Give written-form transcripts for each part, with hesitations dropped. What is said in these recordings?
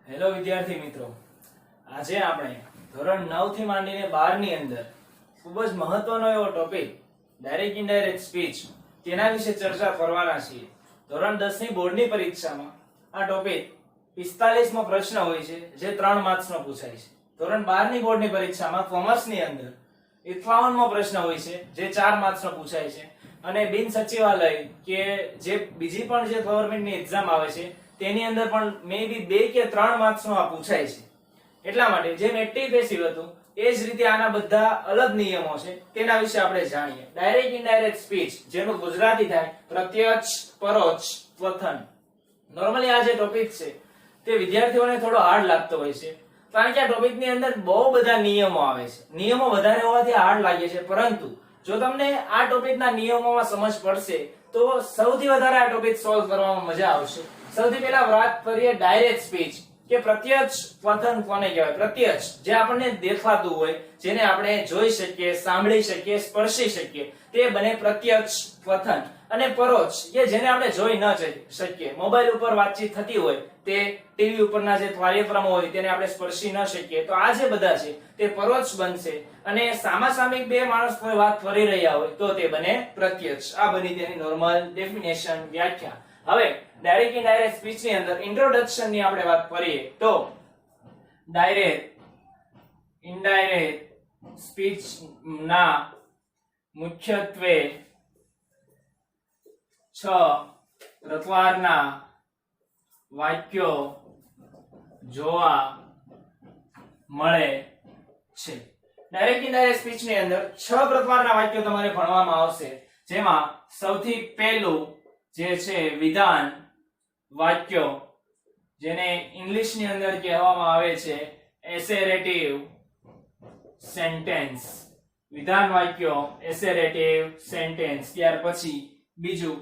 Hello વિદ્યાર્થી મિત્રો, આજે આપણે ધોરણ 9 થી માંડીને 12 ની અંદર ખૂબ જ મહત્વનો એવો ટોપિક ડાયરેક્ટ ઇનડાયરેક્ટ સ્પીચ તેના વિશે ચર્ચા કરવાના છીએ. ધોરણ 10 ની બોર્ડની પરીક્ષામાં આ ટોપિક 45 મો પ્રશ્ન હોય છે, જે 3 માર્ક્સનો પૂછાય છે. ધોરણ 12 ની બોર્ડની પરીક્ષામાં કોમર્સની અંદર 51 મો પ્રશ્ન હોય છે, જે 4 માર્ક્સનો પૂછાય છે. અને બિન સચિવાલય કે જે બીજી પણ જે ગવર્નમેન્ટની એક્ઝામ આવે છે તેની અંદર પણ મે બી 2 કે 3 માર્ક્સનો આ પૂછાય છે. એટલા માટે જેમ એક્ટિવ પેસિવ હતું એ જ રીતે આના બધા અલગ નિયમો છે, તેના વિશે આપણે જાણીએ. ડાયરેક્ટ ઇનડાયરેક્ટ સ્પીચ, જેનું ગુજરાતી થાય પ્રત્યક્ષ, પરોક્ષ, કથન. નોર્મલી આ જે ટોપિક છે તે વિદ્યાર્થીઓને થોડો હાર્ડ લાગતો હોય છે, કારણ કે આ ટોપિકની અંદર બહુ બધા નિયમો આવે છે. નિયમો વધારે હોવાથી હાર્ડ લાગે છે, પરંતુ જો તમને આ ટોપિકના નિયમોમાં સમજ પડશે તો સૌથી વધારે આ ટોપિક સોલ્વ કરવામાં મજા આવશે. સૌથી પહેલા વાત કરીએ ડાયરેક્ટ સ્પીચ કે પ્રત્યક્ષ કથન કોને કહેવાય. પ્રત્યક્ષ જે આપણને દેખાતું હોય, જેને આપણે જોઈ શકીએ, સાંભળી શકીએ, સ્પર્શી શકીએ, તે બને પ્રત્યક્ષ કથન. અને પરોક્ષ કે જેને આપણે જોઈ ન શકીએ, મોબાઈલ ઉપર વાતચીત થતી હોય, તે ટીવી ઉપરના જે કાર્યક્રમો હોય તેને આપણે સ્પર્શી ન શકીએ, તો આ જે બધા છે તે પરોક્ષ બનશે. અને સામાસામિક બે માણસ કોઈ વાત કરી રહ્યા હોય તો તે બને પ્રત્યક્ષ. આ બની તેની નોર્મલ ડેફિનેશન, વ્યાખ્યા. હવે ડાયરેક્ટ ઇનડાયરેક્ટ સ્પીચ ની અંદર ઇન્ટ્રોડક્શન ની આપણે વાત કરીએ તો ડાયરેક્ટ ઇનડાયરેક્ટ સ્પીચ ના મુખ્યત્વે 6 પ્રકારના વાક્યો જોવા મળે છે. ડાયરેક્ટ ઇનડાયરેક્ટ સ્પીચ ની અંદર 6 પ્રકારના વાક્યો તમારે ભણવામાં આવશે, જેમાં સૌથી પહેલું જે છે વિધાન વાક્યો, જેને ઇંગ્લિશ ની અંદર કહેવામાં આવે છે એસેરેટિવ સેન્ટેન્સ. વિધાન વાક્યો, એસેરેટિવ સેન્ટેન્સ. ત્યાર પછી બીજું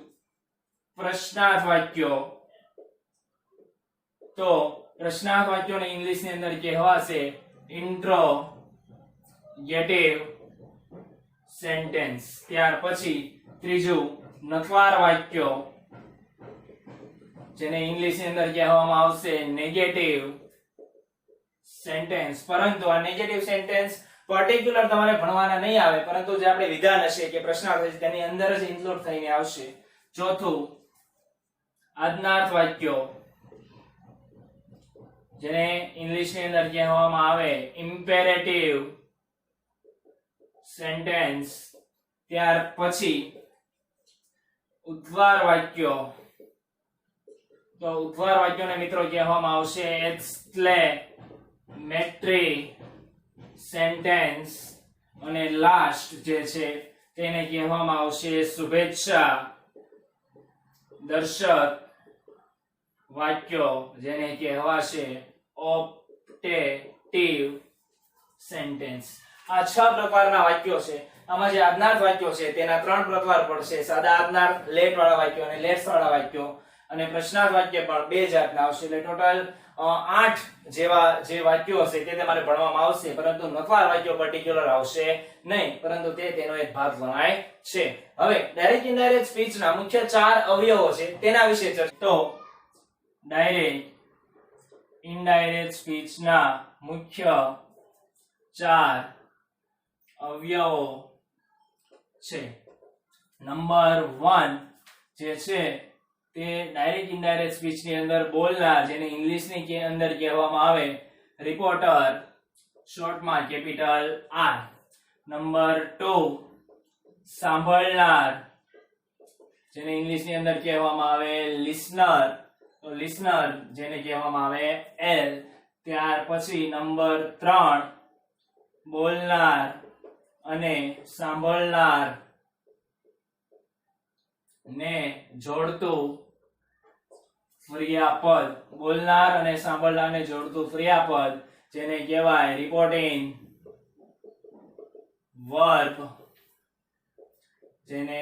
પ્રશ્નાર્થ વાક્યો. તો પ્રશ્નાર્થ વાક્યોને ઇંગ્લિશ ની અંદર કહેવાશે ઇન્ટ્રોગેટિવ સેન્ટેન્સ. ત્યાર પછી ત્રીજું નકાર વાક્યો, જેને ઇંગ્લિશ ની અંદર કહેવામાં આવશે નેગેટિવ સેન્ટેન્સ. પરંતુ આ નેગેટિવ સેન્ટેન્સ પર્ટિક્યુલર તમારે ભણવાના નહીં આવે, પરંતુ જે આપણે વિધાન હશે કે પ્રશ્નાર્થ હશે તેની અંદર જ ઇન્ક્લુડ થઈને આવશે. ચોથું આજ્ઞાર્થ વાક્યો, જેને ઇંગ્લિશ ની અંદર કહેવામાં આવે ઇમ્પેરેટિવ સેન્ટેન્સ. ત્યાર પછી ઉદ્વાર વાક્યો. તો ઉદ્વાર વાક્યોને મિત્રો કહેવામાં આવશે એક્સક્લેમેટરી સેન્ટેન્સ. અને લાસ્ટ જે છે તેને કહેવામાં આવશે શુભેચ્છા દર્શક વાક્યો, જેને કહેવાશે ઓપ્ટેટિવ સેન્ટેન્સ. આ 6 પ્રકારના વાક્યો છે. આમાં જે આજ્ઞાર્થ વાક્યો છે તેના 3 પ્રકાર પડશે: સાદા આજ્ઞાર્થ, લેટ વાળા વાક્યો અને લેટ્સ વાળા વાક્યો. અને પ્રશ્નાર્થ વાક્ય પણ 2 જાતના આવશે. એટલે ટોટલ 8 જેવા જે વાક્યો હશે તે તમારે ભણવામાં આવશે, પરંતુ નકાર વાક્યો પર્ટિક્યુલર આવશે નહીં, પરંતુ તે તેનો એક ભાગ ગણાય છે. હવે ડાયરેક્ટ ઇનડાયરેક્ટ સ્પીચ ના મુખ્ય 4 અવયવો છે તેના વિશે ચર્ચા. તો ડાયરેક્ટ ઇનડાયરેક્ટ સ્પીચ ના મુખ્ય 4 અવયવો છે. નંબર 1 જે છે તે ડાયરેક્ટ ઇનડાયરેક્ટ સ્પીચ ની અંદર બોલનાર, જેને ઇંગ્લિશ ની અંદર કહેવામાં આવે રિપોર્ટર, શોર્ટમાં કેપિટલ R. નંબર 2 સાંભળનાર, જેને ઇંગ્લિશ ની અંદર કહેવામાં આવે લિસનર, તો લિસનર જેને કહેવામાં આવે L. ત્યાર પછી નંબર 3 બોલનાર અને સાંભળનાર ને જોડતું ક્રિયાપદ. બોલનાર અને સાંભળનારને જોડતું ક્રિયાપદ, જેને કહેવાય રિપોર્ટિંગ વર્બ, જેને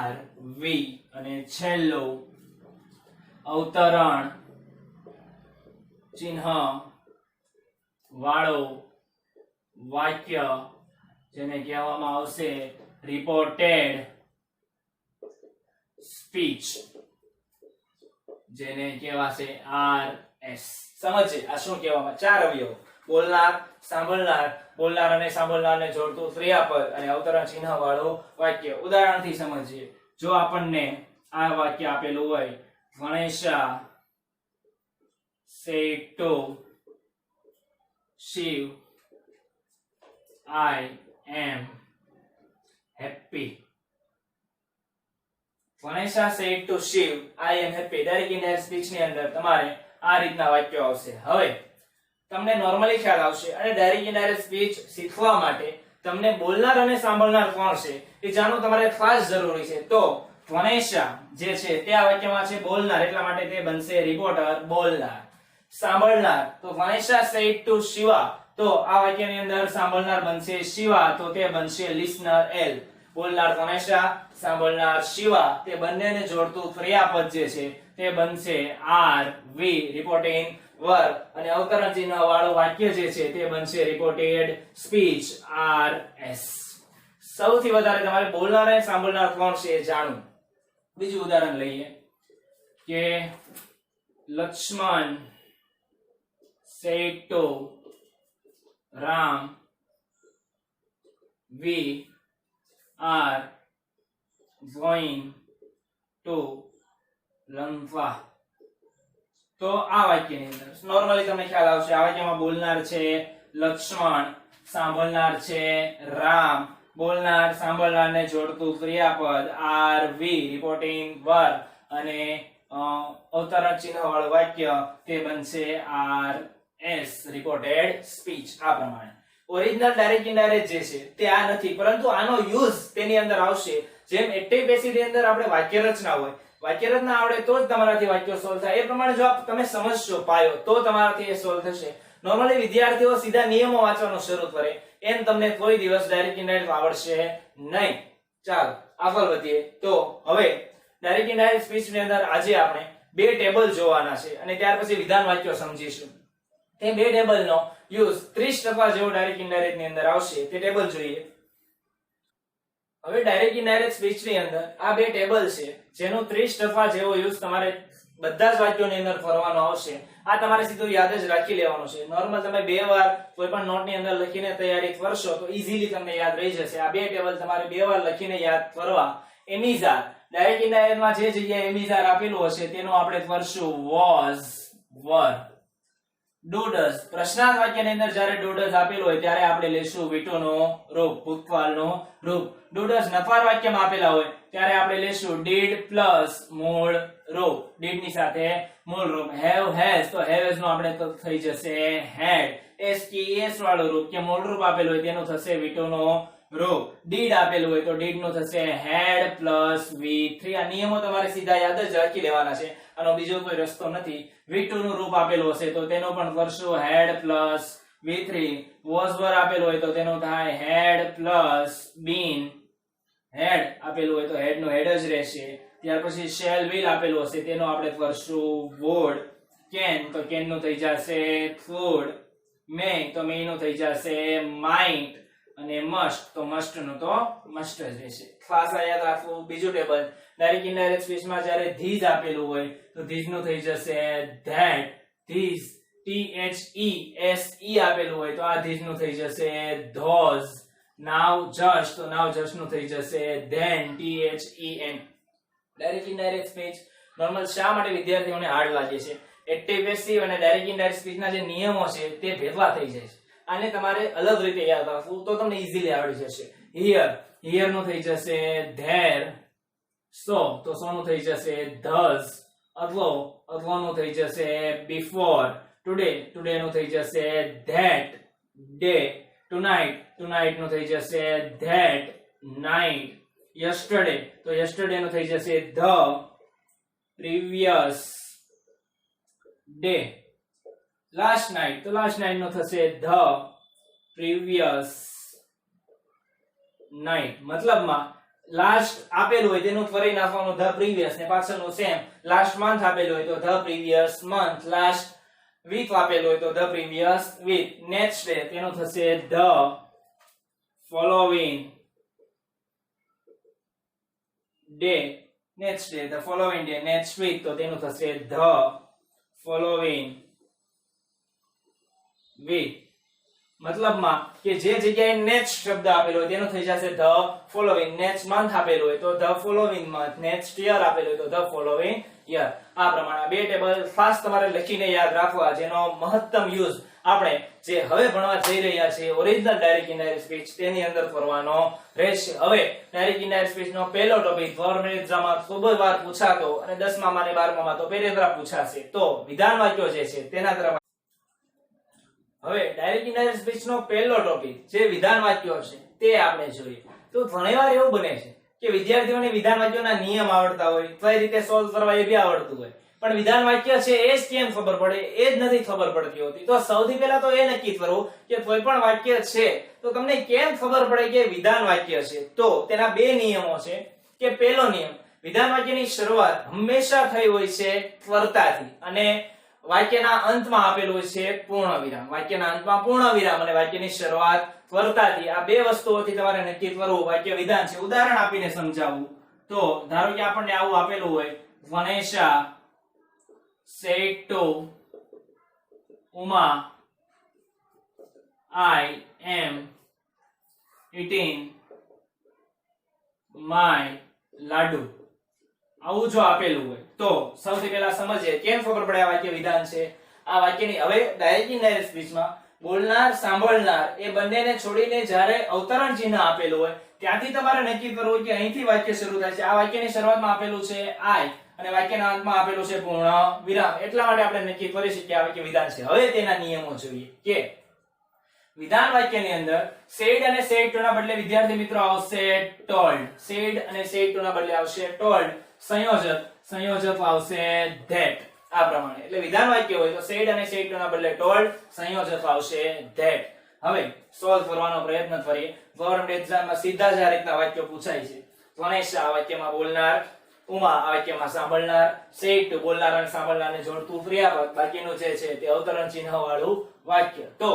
RV. અને છેલ્લું અવતરણ ચિહ્ન વાળું વાક્ય, જેને કહેવામાં આવશે રિપોર્ટેડ સ્પીચ. જેને કહેવાશે RS. સમજે આ શું કહેવામાં? ચાર અવયવો: બોલનાર, સાંભળનાર, બોલનાર અને સાંભળનારને જોડતું ક્રિયાપદ અને અવતરણ ચિહ્ન વાળું વાક્ય. ઉદાહરણથી સમજીએ. જો આપણને આ વાક્ય આપેલું હોય, Ganesha said to Shiv, I am happy. Ganesha said to Shiv, I am happy. Direct indirect speech ની અંદર તમારે આ રીતના વાક્યો આવશે. હવે તમને નોર્મલી ખ્યાલ આવશે અને ડાયરેક્ટ ઇનડાયરેક્ટ સ્પીચ શીખવા માટે તમને બોલનાર અને સાંભળનાર કોણ છે એ જાણવું તમારે ખાસ જરૂરી છે. તો ગણેશા જે છે તે આ વાક્યમાં છે બોલનાર, એટલા માટે તે બનશે રિપોર્ટર બોલનાર. સાંભળનાર તો ગણેશા said to Shiva, તો આ વાક્યની અંદર સાંભળનાર બનશે શિવા, તો તે બનશે listener L. બોલનાર ગણેશા, સાંભળનાર શિવા, તે બંનેને જોડતું ક્રિયાપદ જે છે તે બનશે RV રિપોર્ટિંગ વર્બ, અને અવતરણ ચિહ્ન વાળું વાક્ય જે છે તે બનશે રિપોર્ટેડ સ્પીચ RS. સૌથી વધારે તમારે બોલનાર અને સાંભળનાર કોણ છે એ જાણવું. બીજું ઉદાહરણ લઈએ કે Lakshman said to Ram, we are going to Lanka. તો આ વાક્યની અંદર નોર્મલી તમને ખ્યાલ આવશે. આ વાક્યમાં બોલનાર છે લક્ષ્મણ, સાંભળનાર છે રામ, બોલનાર સાંભળનારને જોડતું ક્રિયાપદ RV રિપોર્ટિંગ વર્બ, અને અવતરણ ચિહ્ન વાળું વાક્ય તે બનશે RS રિપોર્ટેડ સ્પીચ. આ પ્રમાણે ઓરિજિનલ ડાયરેક્ટ ઇનડાયરેક્ટ જે છે તે આ નથી, પરંતુ આનો યુઝ તેની અંદર આવશે. જેમ એક્ટિવ પેસિવ ની અંદર આપણે વાક્ય રચના હોય, વાક્ય રચના આવડે તો જ તમારાથી વાક્યો સોલ્વ થાય. એ પ્રમાણે જો તમે સમજશો પાયો તો તમારાથી એ સોલ્વ થશે. નોર્મલી વિદ્યાર્થીઓ સીધા નિયમો વાંચવાનું શરૂ કરે એમ તમને કોઈ દિવસ ડાયરેક્ટ ઇનડાયરેક્ટ આવડશે નહીં. ચાલો આગળ વધીએ. તો હવે ડાયરેક્ટ ઇનડાયરેક્ટ સ્પીચ ની અંદર આજે આપણે બે ટેબલ જોવાના છે અને ત્યાર પછી વિધાન વાક્યો સમજીશું. તે બે ટેબલનો યુઝ 30% જેવો ડાયરેક્ટ ઇનડાયરેક્ટ ની અંદર આવશે. તે ટેબલ જોઈએ. હવે ડાયરેક્ટ ઇનડાયરેક્ટ સ્પીચ ની અંદર આ બે ટેબલ છે જેનો 30% જેવો યુઝ તમારે બધા જ વાક્યોની અંદર કરવાનો આવશે. આ તમારે સીધું યાદ જ રાખી લેવાનું છે. નોર્મલ તમે બે વાર કોઈ પણ નોટ ની અંદર લખીને તૈયારી કરશો તો ઈઝીલી તમને યાદ રહી જશે. આ બે ટેબલ તમારે બે વાર લખીને યાદ કરવા. એમિઝાર ડાયરેક્ટ ઇનડાયરેક્ટ માં જે જગ્યાએ એમિઝાર આપેલું હશે તેનું આપણે કરશું was, were. do does પ્રશ્નાર્થ વાક્યની અંદર જ્યારે do does આપેલું હોય ત્યારે આપણે લેશું V2 નો રૂપ, ભૂતકાળનું રૂપ. do does નફાર વાક્યમાં આપેલા હોય ત્યારે આપણે લેશું did પ્લસ મૂળ રૂપ, did ની સાથે મૂળ રૂપ. have has તો have has નો આપણે તો થઈ જશે had. SKS વાળું રૂપ કે મૂળ રૂપ આપેલું હોય તેનું થશે V2 નો રૂપ. did આપેલું હોય તો did નું થશે had પ્લસ V3. આ નિયમો તમારે સીધા યાદ જ રાખી લેવાના છે. આનો બીજો કોઈ રસ્તો નથી. V2 નું રૂપ આપેલું હશે તો તેનું પણ કરશું had plus V3. was were આપેલું હોય તો તેનું થાય had પ્લસ been. had આપેલું હોય તો head નું head જ રહેશે. ત્યાર પછી shall will આપેલું હશે તેનું આપણે કરશું would. can તો can નું થઈ જશે could. may તો may નું થઈ જશે might. અને must તો must નું તો must જ રહેશે. ખાસ યાદ રાખવું. બીજું ટેબલ ડાયરેક્ટ ઇનડાયરેક્ટ સ્પીચ માં જ્યારે these આપેલું હોય તો these નું થઈ જશે that. these THESE આપેલું હોય તો આ these નું થઈ જશે those. now just તો now just નું થઈ જશે then. THEN. Direct indirect speech normal શા માટે વિદ્યાર્થીઓને હાર્ડ લાગે છે? એક્ટિવ પેસિવ અને ડાયરેક્ટ ઇનડાયરેક્ટ સ્પીચના જે નિયમો છે તે ભેગા થઈ જાય છે. આને તમારે અલગ રીતે યાદ રાખવું તો તમને ઈઝીલી આવડી જશે. here નું થઈ જશે there. so તો so નું થઈ જશે thus. ago નું થઈ જશે before. today નું થઈ જશે that day. tonight નું થઈ જશે that night. yesterday તો yesterday નું થઈ જશે the previous day. last night તો last night નું થશે the previous night. મતલબમાં લાસ્ટ આપેલું હોય તેનું ફરી નાખવાનું the previous ને પાછળનું સેમ. લાસ્ટ મંથ આપેલું હોય તો the previous month. Last week આપેલું હોય તો the previous week. next day તેનું થશે the following day. Next day the following day, next week તો તેનું થશે ધ ફોલોવિંગ વીક. મતલબમાં કે જે જગ્યાએ નેક્સ્ટ શબ્દ આપેલો હોય તેનું થઈ જશે ધ ફોલોવિંગ. નેક્સ્ટ મંથ આપેલું હોય તો the following month, next year આપેલું હોય તો ધ ફોલોવિંગ યર. આ પ્રમાણે બે ટેબલ ખાસ તમારે લખીને યાદ રાખવા, જેનો મહત્તમ યુઝ આપણે જે હવે ભણવા જઈ રહ્યા છીએ ઓરિજિનલ ડાયરેક્ટ ઇનડાયરેક્ટ સ્પીચ તેની અંદર કરવાનો રહેશે. હવે ડાયરેક્ટ ઇનડાયરેક્ટ સ્પીચ નો પહેલો ટોપિક ગવર્મેન્ટ એક્ઝામમાં ખૂબ જ વાર પૂછાતો અને 10મા અને 12મા તો પેરેગ્રાફ પૂછાશે, તો વિધાન વાક્યો જે છે તેના તરફ. હવે ડાયરેક્ટ ઇનડાયરેક્ટ સ્પીચ નો પહેલો ટોપિક જે વિધાન વાક્યો છે તે આપણે જોઈએ. તો ઘણીવાર એવું બને છે કે વિદ્યાર્થીઓને વિધાન વાક્યોના નિયમ આવડતા હોય તો એ રીતે સોલ્વ કરવા એ બી આવડતું હોય, પણ વિધાન વાક્ય છે એ જ કેમ ખબર પડે એ જ નથી ખબર પડતી હોતી. તો સૌથી પહેલા તો એ નક્કી કરવું કે કોઈ પણ વાક્ય છે તો તમને કેમ ખબર પડે કે વિધાન વાક્ય છે. તો તેના બે નિયમો છે કે પહેલો નિયમ, વિધાન વાક્યની શરૂઆત હંમેશા થઈ હોય છે ત્વરતાથી અને વાક્યના અંતમાં આપેલું હોય છે પૂર્ણ વિરામ. વાક્યના અંતમાં પૂર્ણ વિરામ અને વાક્યની શરૂઆત ત્વરતાથી. આ બે વસ્તુઓથી તમારે નક્કી કરવું વાક્ય વિધાન છે. ઉદાહરણ આપીને સમજાવું તો ધારો કે આપણને આવું આપેલું હોય, વનેશા said to Uma, I am eating my laddu. આવું જો આપેલું હોય તો સૌથી પહેલા સમજીએ કેમ ખબર પડે આ વાક્ય વિધાન છે. આ વાક્યની હવે ડાયરેક્ટ ઇનડાયરેક્ટ સ્પીચમાં બોલનાર સાંભળનાર એ બંનેને છોડીને જ્યારે અવતરણ ચિહ્ન આપેલું હોય ત્યાંથી તમારે નક્કી કરવું કે અહીંથી વાક્ય શરૂ થાય છે. આ વાક્યની શરૂઆતમાં આપેલું છે I અને વાક્યના અંતમાં આપેલું છે પૂર્ણ વિરામ. એટલા માટે આપણે નક્કી કરી શકીએ આ વાક્ય વિધાન છે. હવે તેના નિયમો જોઈએ કે વિધાન વાક્યની અંદર said અને said to ના બદલે વિદ્યાર્થી મિત્રો આવશે told. said અને said to ના બદલે આવશે told. સંયોજક આવશે that. આ પ્રમાણે એટલે વિધાન વાક્ય હોય તો said અને said to ના બદલે told, સંયોજક આવશે that. હવે સોલ્વ કરવાનો પ્રયત્ન કરીએ. ગવર્મેન્ટ એક્ઝામમાં સીધા જ આ રીતના વાક્યો પૂછાય છે. વનેશા આ વાક્યમાં બોલનાર, ઉમા આ વાક્યમાં સાંભળનાર, said to બોલનાર અને સાંભળનારને જોડતું ક્રિયાપદ, બાકીનું જે છે તે અવતરણ ચિહ્ન વાળું વાક્ય. તો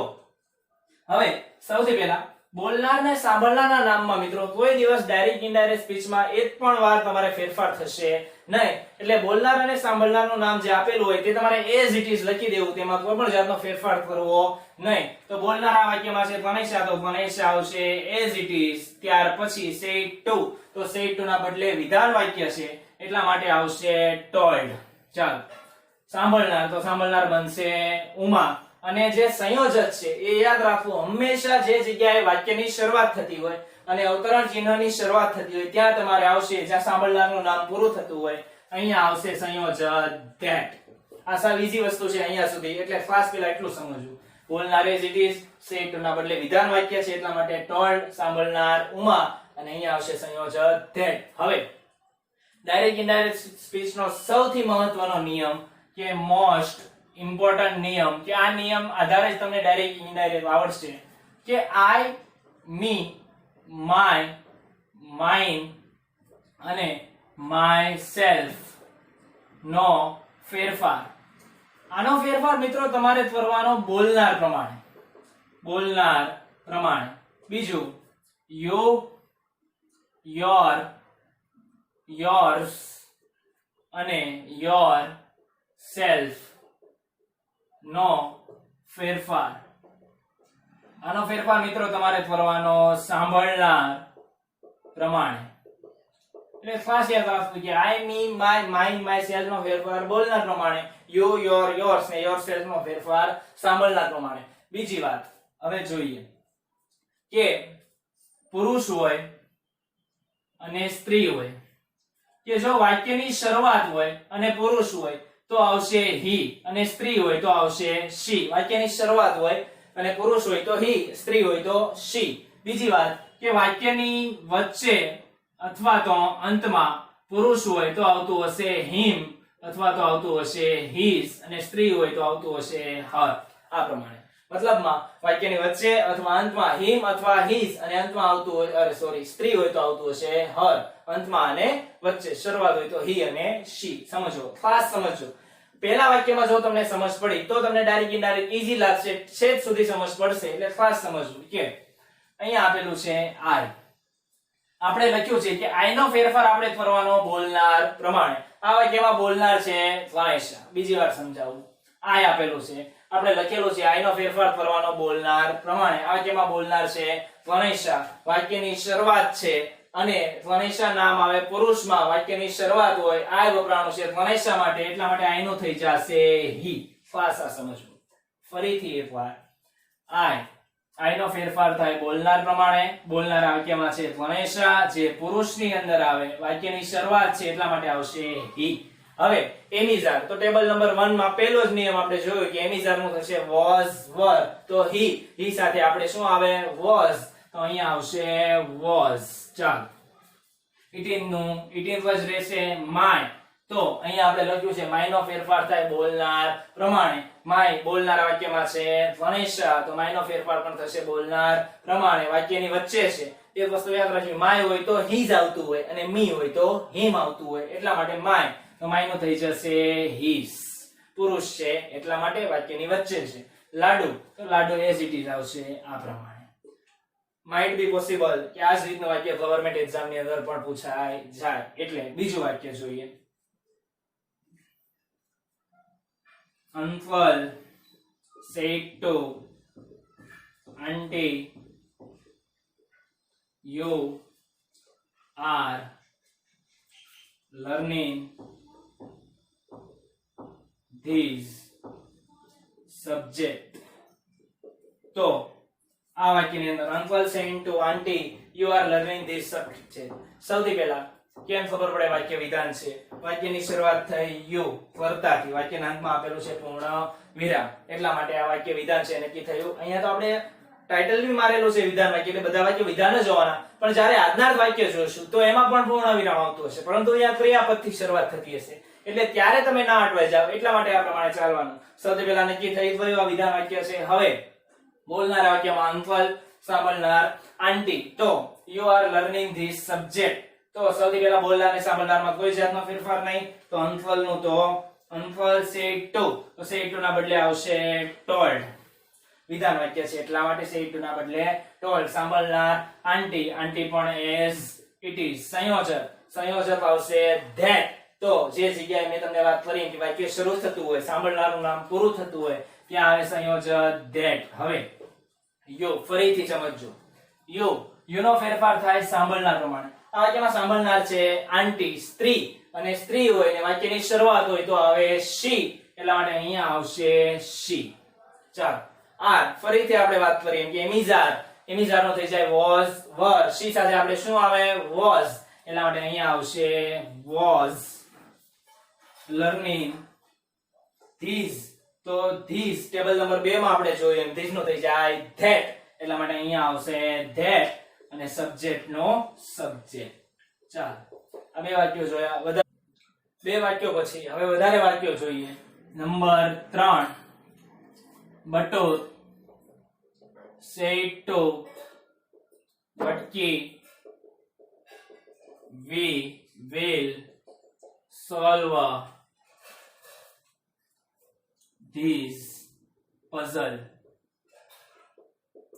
હવે સૌથી પહેલા બોલનાર ને સાંભળનારના નામમાં મિત્રો કોઈ દિવસ ડાયરેક્ટ ઇનડાયરેક્ટ સ્પીચમાં એક પણ વાર તમારે ફેરફાર થશે નહીં. એટલે બોલનાર અને સાંભળનારનું નામ જે આપેલું હોય તે તમારે એઝ ઇટ ઇઝ લખી દેવું, તેમાં કોઈ પણ જાતનો ફેરફાર કરવો નહીં. તો બોલનાર આ વાક્યમાં છે વનેશા તો વનેશા આવશે એઝ ઇટ ઇઝ. ત્યાર પછી said to તો said to ના બદલે વિધાન વાક્ય છે એટલા માટે આવશે told. ચાલો સાંભળનાર તો સાંભળનાર બનશે ઉમા. અને જે સંયોજક છે એ યાદ રાખવું, હંમેશા જે જગ્યાએ વાક્યની શરૂઆત થતી હોય અને અવતરણ ચિહ્નની શરૂઆત થતી હોય ત્યાં તમારે આવશે, જ્યાં સાંભળનારનું નામ પૂરું થતું હોય અહીંયા આવશે સંયોજક that. આ સાવ ઈઝી વસ્તુ છે અહીંયા સુધી, એટલે ખાસ પેલા એટલું સમજવું. બોલનાર as it is, said to ના બદલે વિધાન વાક્ય છે એટલા માટે told, સાંભળનાર ઉમા અને અહીંયા આવશે સંયોજક that. હવે ડાયરેક્ટ ઇનડાયરેક્ટ સ્પીચ નો સૌથી મહત્વનો નિયમ કે મોસ્ટ ઇમ્પોર્ટન્ટ નિયમ, કે આ નિયમ આધારે જ તમને ડાયરેક્ટ ઇનડાયરેક્ટ આવડશે કે I, me, my, mine અને myself નો ફેરફાર. આનો ફેરફાર મિત્રો તમારે કરવાનો બોલનાર પ્રમાણે. બોલનાર પ્રમાણે. બીજું you, your, yours અને your self નો ફેરફાર. આનો ફેરફાર મિત્રો તમારે કરવાનો સાંભળનાર પ્રમાણે. એટલે ખાસ યાદ રાખવું કે I, me, my, mine, myself નો ફેરફાર બોલનાર પ્રમાણે, you, your, yours ને yourself નો ફેરફાર સાંભળનાર પ્રમાણે. બીજી વાત હવે જોઈએ કે પુરુષ હોય અને સ્ત્રી હોય, કે જો વાક્યની શરૂઆત હોય અને પુરુષ હોય તો આવશે he અને સ્ત્રી હોય તો આવશે she. વાક્યની શરૂઆત હોય અને પુરુષ હોય તો he, સ્ત્રી હોય તો she. બીજી વાત કે વાક્યની વચ્ચે અથવા તો અંતમાં પુરુષ હોય તો આવતું હશે him અથવા તો આવતું હશે his અને સ્ત્રી હોય તો આવતું હશે her. આ પ્રમાણે મતલબમાં વાક્યની વચ્ચે અથવા અંતમાં him અથવા his અને અંતમાં આવતું હોય સ્ત્રી હોય તો આવતું હશે her. અંતમાં અને વચ્ચે શરૂઆત હોય તો he અને she. સમજો, ખાસ સમજો. પહેલા વાક્યમાં જો તમને સમજ પડી તો તમને ડાયરેક્ટ ઇનડાયરેક્ટ ઈઝી લાગશે, છેદ સુધી સમજ પડશે. એટલે ખાસ સમજવું કે અહીંયા આપેલું છે I, આપણે લખ્યું છે કે આઈ નો ફેરફાર આપણે કરવાનો બોલનાર પ્રમાણે. આ વાક્યમાં બોલનાર છે વણેશા. બીજી વાર સમજાવું. આઈ આપેલું છે, આપણે લખેલું છે આઈ નો ફેરફાર કરવાનો બોલનાર પ્રમાણે. આ વાક્યમાં બોલનાર છે વણેશા. વાક્યની શરૂઆત છે અને વણેશા નામ આવે પુરુષમાં, વાક્યની શરૂઆત હોય, આઈ વપરાણું છે વણેશા માટે, એટલા માટે આઈ નું થઈ જશે હી. પાછા સમજવું ફરીથી એકવાર. આઈ નો ફેરફાર થાય બોલનાર પ્રમાણે. બોલનાર વાક્યમાં છે વણેશા, જે પુરુષની અંદર આવે, વાક્યની શરૂઆત છે એટલા માટે આવશે હી. હવે એમિઝાર, તો ટેબલ નંબર 1 માં પહેલો જ નિયમ આપણે જોયો કે એમિઝાર નું થશે વોઝ વર, તો હી સાથે આપણે શું આવે વોઝ, તો અહીંયા આવશે વોઝ. ચાલો, 18 નું 18 વોઝ રહેશે માય. તો અહીંયા આપણે લખ્યું છે માય નો ફેરફાર થાય બોલનાર પ્રમાણે. માય બોલનાર વાક્યમાં છે વણેશા, તો માય નો ફેરફાર પણ થશે બોલનાર પ્રમાણે. વાક્યની વચ્ચે છે તે વસ્તુ યાદ રાખજો, માય હોય તો હીઝ આવતું હોય અને મી હોય તો હિમ આવતું હોય, એટલા માટે માય, તો માય નું થઈ જશે હીઝ. પુરુષ છે એટલા માટે વાક્યની વચ્ચે છે. લાડુ, તો લાડુ એઝ ઇટ ઇઝ આવશે આ પ્રમાણે. માઇટ બી પોસિબલ કે આ જ રીતનું વાક્ય ગવર્નમેન્ટ એક્ઝામ ની અંદર પણ પૂછાય જાય. એટલે બીજું વાક્ય જોઈએ. Uncle said to auntie, you are learning this subject. તો આ વાક્યની અંદર uncle saying to auntie you are learning this subject છે. સૌથી પહેલા કેમ ખબર પડે વાક્ય વિધાન છે? વાક્યની શરૂઆત થઈ યુ વર્તાથી, વાક્યના અંતમાં આપેલું છે પૂર્ણ વિરામ, એટલા માટે આ વાક્ય વિધાન છે નક્કી થયું. અહીંયા તો આપણે ટાઇટલ બી મારેલું છે વિધાન વાક્ય, એટલે બધા વાક્ય વિધાન જ હોવાના, પણ જ્યારે આજ્ઞાર્થ વાક્ય જોઈશું તો એમાં પણ પૂર્ણ વિરામ આવતું હશે, પરંતુ અહીંયા ક્રિયાપદથી શરૂઆત થતી હશે, એટલે ત્યારે તમે ના અટવાઈ જાવ, એટલા માટે આ પ્રમાણે ચાલવાનું. સૌથી પહેલા નક્કી થઈ ગયું આ વિધાન વાક્ય છે. હવે બોલનાર વાક્યમાં અંકલ, સાંભળનાર આંટી. તો you are learning this subject, તો સૌથી પહેલા બોલનાર અને સાંભળનારમાં કોઈ જાતનો ફેરફાર નહીં, તો અંકલ નું તો અંકલ સેડ ટુ, તો સેડ ટુ ના બદલે આવશે ટોલ્ડ. વિધાન વાક્ય છે એટલા માટે સેડ ટુ ના બદલે ટોલ્ડ. સાંભળનાર આંટી, આંટી પણ એઝ ઇટ ઇઝ. સંયોજક આવશે ધેટ. તો જે જગ્યાએ મેં તમને વાત કરી કે વાક્ય શરૂ થતું હોય, સાંભળનારનું નામ પૂરું થતું હોય, ત્યાં આવે સંયોજક ધેટ. હવે યુ ફરીથી સમજજો. યુ નો ફેરફાર થાય સાંભળનાર પ્રમાણે. આ વાક્યમાં સાંભળનાર છે આંટી, સ્ત્રી, અને સ્ત્રી હોય ને વાક્યની શરૂઆત હોય તો આવે શી, એટલા માટે અહીંયા આવશે શી. ચાલો, આર ફરીથી આપણે વાત કરીએ કે એમિઝાર નો થઈ જાય વોઝ વર. શી સાથે આપણે શું આવે વોઝ, એટલા માટે અહીંયા આવશે વોઝ લર્નિંગ ધીસ. તો ધીસ ટેબલ નંબર 2 માં આપણે જોયું ધીસ નો થઈ જાય ધેટ, એટલા માટે અહીંયા આવશે ધેટ અને સબ્જેક્ટ નો સબ્જેક્ટ. ચાલો, આ બે વાક્યો જોયા. બે વાક્યો પછી હવે વધારે વાક્યો જોઈએ. Number 3, Batuk said to Batki, we will solve this puzzle.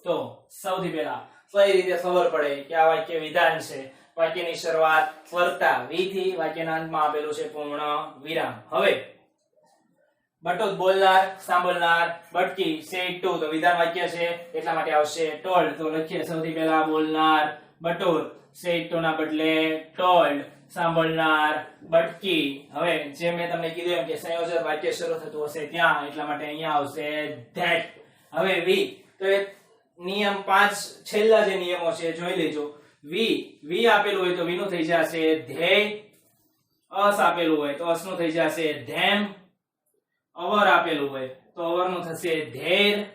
તો સૌથી પહેલા કઈ રીતે ખબર પડે કે આ વાક્ય વિધાન છે? વાક્યની શરૂઆત વર્તા વી થી, વાક્યના અંતમાં આપેલું છે પૂર્ણ વિરામ. હવે બટુક બોલનાર, સાંભળનાર, બટકી સેડ ટુ, તો વિધાન વાક્ય છે એટલા માટે આવશે ટોલ્ડ. તો લખીએ સૌથી પહેલા બોલનાર બટુક, સેડ ટુ ના બદલે ટોલ્ડ, સાંભળનાર બટકી. હવે જે મેં તમને કીધું એમ કે સંયોજક વાક્ય શરૂ થતું હશે ત્યાં, એટલા માટે અહીંયા આવશે ધેટ. હવે વી, તો એ નિયમ 5 છેલ્લા જે નિયમો છે જોઈ લેજો. વી આપેલું હોય તો વી નું થઈ જશે ધેય. અસ આપેલું હોય તો અસ નું થઈ જશે ધેમ. અવર આપેલું હોય તો અવર નું થશે ધેર.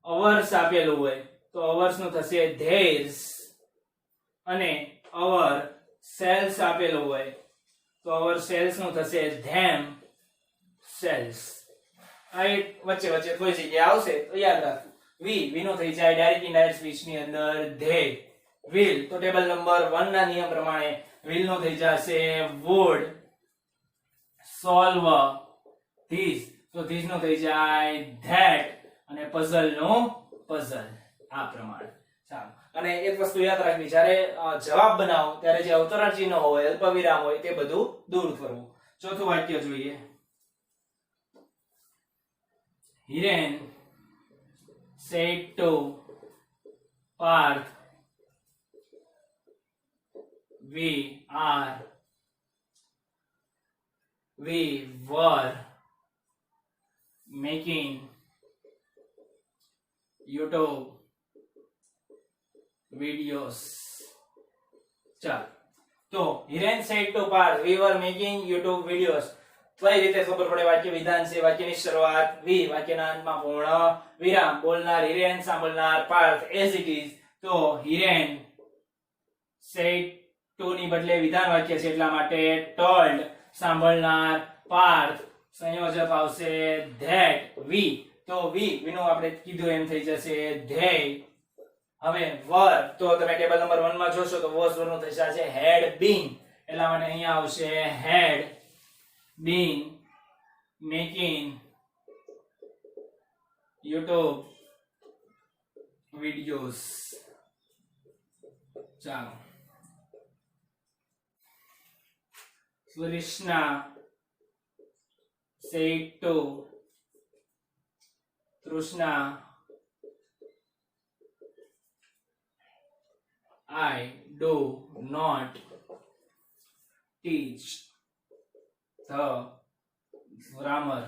અવર્સ આપેલું હોય તો અવર્સ નું થશે ધેર્સ. અને અવર સેલ્સ આપેલું હોય તો અવર સેલ્સ નું થશે ધેમ સેલ્સ. આ વચ્ચે વચ્ચે કોઈ જગ્યાએ આવશે તો યાદ રાખવું. વી નો થઈ જાય ડાયરેક્ટ ઇનડાયરેક્ટ સ્પીચ ની અંદર ધે. વિલ, તો ટેબલ નંબર 1 ના નિયમ પ્રમાણે વિલ નો થઈ જશે વુડ. સોલ્વ ધીસ, તો ધીસ નો થઈ જાય ધેટ. અને પઝલ નો પઝલ. આ પ્રમાણે ચાલો, અને એક વસ્તુ યાદ રાખવી, જ્યારે જવાબ બનાવો ત્યારે જે અવતરણ ચિહ્ન હોય, અલ્પવિરામ હોય, તે બધું દૂર કરવું. ચોથું વાક્ય જોઈએ. Hiren said to Parth, we were making YouTube videos. ચાલો, તો Hiren said to Parth, we were making YouTube videos. કઈ રીતે ખબર પડે? વાક્ય વિધાન છે, વાક્યની શરૂઆત વી, વાક્યના અંતમાં પૂર્ણ વિરામ, બોલનાર હિરેન, સાંભળનાર પાર્થ, એઝ ઇટ ઇઝ. તો હિરેન said to ની બદલે વિધાન વાક્ય છે એટલા માટે told, સાંભળનાર પાર્થ, સંયોજક આવશે that, વી. તો વી નું આપણે કીધું એમ થઈ જશે they. હવે were, તો તમે ટેબલ નંબર 1 માં જોશો તો was નું થઈ જશે had been, એટલા માટે અહીંયા આવશે had been making YouTube videos. ચાલો, Krishna said to Trishna, I do not teach the grammar.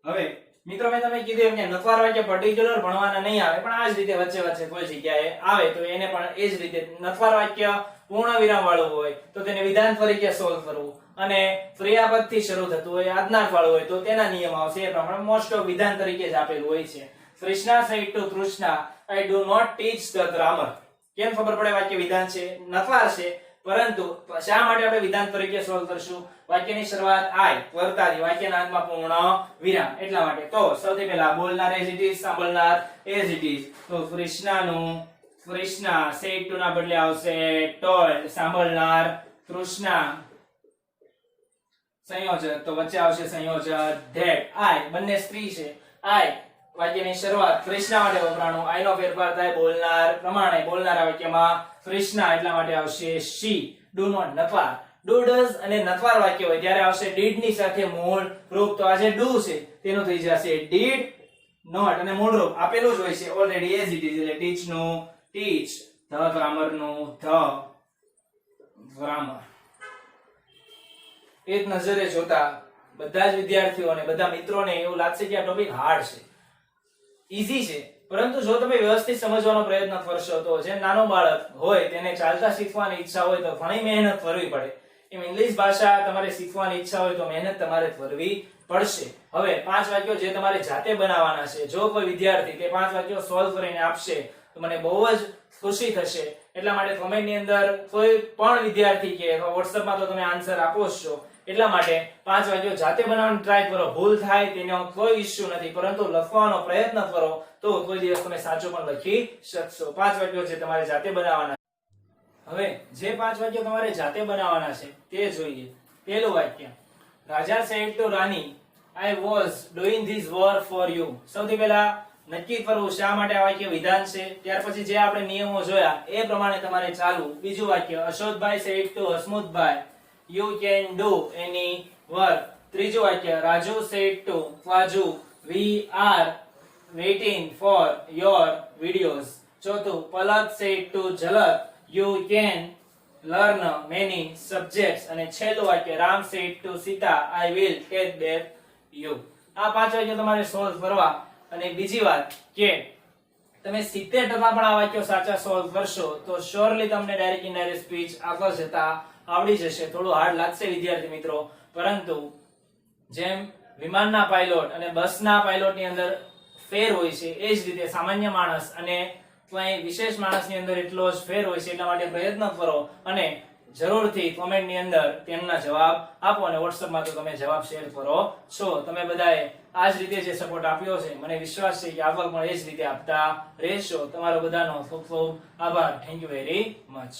હવે મિત્રો, મેં તમને કીધું એમ કે નત્વાર વાક્ય પર્ટિક્યુલર ભણવાના નહીં આવે, પણ આ જ રીતે વચ્ચે વચ્ચે કોઈ જગ્યાએ આવે તો એને પણ એ જ રીતે નત્વાર વાક્ય પૂર્ણ વિરામ વાળું હોય તો તેને વિધાન તરીકે સોલ્વ કરવું, અને ક્રિયાપદથી શરૂ થતું હોય, આજ્ઞાર્થ વાળું હોય તો તેના નિયમ આવશે એ પ્રમાણે. મોસ્ટ ઓફ વિધાન તરીકે જ આપેલું હોય છે. Krishna said to Trishna, I do not teach the grammar. કેમ ખબર પડે? વાક્ય વિધાન છે, નત્વાર છે, પરંતુ શા માટે આપણે વિધાન તરીકે સોલ્વ કરશું? વાક્યની શરૂઆત I, વર્તાદી, વાક્યના અંતમાં પૂર્ણ વિરામ, એટલા માટે. તો સૌથી પહેલા બોલનાર as it is, સાંભળનાર as it is. તો Krishna said to ના બદલે આવશે told, સાંભળનાર Krishna, સંયોજક તો વચ્ચે આવશે સંયોજક that. I બંને સ્ત્રી છે. I વાક્યની શરૂઆત કૃષ્ણા માટે વપરાણું, I નો ફેરફાર થાય બોલનાર પ્રમાણે. બોલનારા વાક્યમાં કૃષ્ણા એટલા માટે આવશે she. do not નત્વાર. do does અને નત્વાર વાક્ય હોય ત્યારે આવશે did ની સાથે મૂળ રૂપ. તો આ જે do છે તેનું થઈ જશે did not, અને મૂળ રૂપ આપેલું જ હોય છે ઓલરેડી as it is, એટલે teach નું teach, the grammar નું the grammar. એક નજરે જોતા બધા જ વિદ્યાર્થીઓને, બધા મિત્રોને એવું લાગશે કે આ ટોપિક હાર્ડ છે, ઈઝી છે, પરંતુ જો તમે વ્યવસ્થિત સમજવાનો પ્રયત્ન કરશો તો જેમ નાનો બાળક હોય તેને ચાલતા શીખવાની ઈચ્છા હોય તો ઘણી મહેનત કરવી પડે, એમ ઇંગ્લિશ ભાષા તમારે શીખવાની ઈચ્છા હોય તો મહેનત તમારે કરવી પડશે. હવે 5 વાક્યો જે તમારે જાતે બનાવવાના છે, જો કોઈ વિદ્યાર્થી તે 5 વાક્યો સોલ્વ કરીને આપશે તો મને બહુ જ ખુશી થશે. એટલા માટે કોમેન્ટની અંદર કોઈ પણ વિદ્યાર્થી કે વોટ્સએપમાં તો તમે આન્સર આપો જ છો, એટલા માટે 5 વાક્યો જાતે બનાવવાની ટ્રાય કરો. ભૂલ થાય તેનો કોઈ ઇશ્યુ નથી, પરંતુ લખવાનો પ્રયત્ન કરો તો કોઈ દિવસ તમે સાચું પણ લખી શકશો. 5 વાક્યો જે તમારે જાતે બનાવવાના. હવે જે 5 વાક્યો તમારે જાતે બનાવવાના છે તે જોઈએ. પહેલું વાક્ય, રાજા said to Rani, I was doing this work for you. સૌથી પહેલા નક્કી કરવું શા માટે આ વાક્ય વિધાન છે, ત્યાર પછી જે આપણે નિયમો જોયા એ પ્રમાણે તમારે ચાલવું. બીજું વાક્ય, અશોકભાઈ said to Hasmukhbhai, you can do any work. ત્રીજું વાક્ય, Raju said to Kwaju, we are waiting for your videos. ચોથું, પલક said to ઝલક, you can learn many subjects. અને છેલ્લું વાક્ય, Ram said to Sita, I will take back you. આ 5 વાક્યો તમારે સોલ્વ કરવા. અને બીજી વાત કે તમે 70% પણ આ વાક્યો સાચા સોલ્વ કરશો તો શ્યોરલી તમને ડાયરેક્ટ ઇનડાયરેક્ટ સ્પીચ આગળ જતા આવડી જશે. થોડું હાર્ડ લાગશે વિદ્યાર્થી મિત્રો, પરંતુ જેમ વિમાનના પાયલોટ અને બસના પાયલોટની અંદર ફેર હોય છે એ જ રીતે સામાન્ય માણસ અને કોઈ વિશેષ માણસની અંદર એટલો જ ફેર હોય છે. એટલા માટે પ્રયત્ન કરો અને જરૂરથી કોમેન્ટની અંદર તેમના જવાબ આપો, અને વોટ્સએપમાં તો તમે જવાબ શેર કરો છો. તમે બધાએ આ જ રીતે જે સપોર્ટ આપ્યો છે મને વિશ્વાસ છે કે આગળ પણ એ જ રીતે આપતા રહેશો. તમારો બધાનો ખૂબ ખૂબ આભાર. Thank you very much.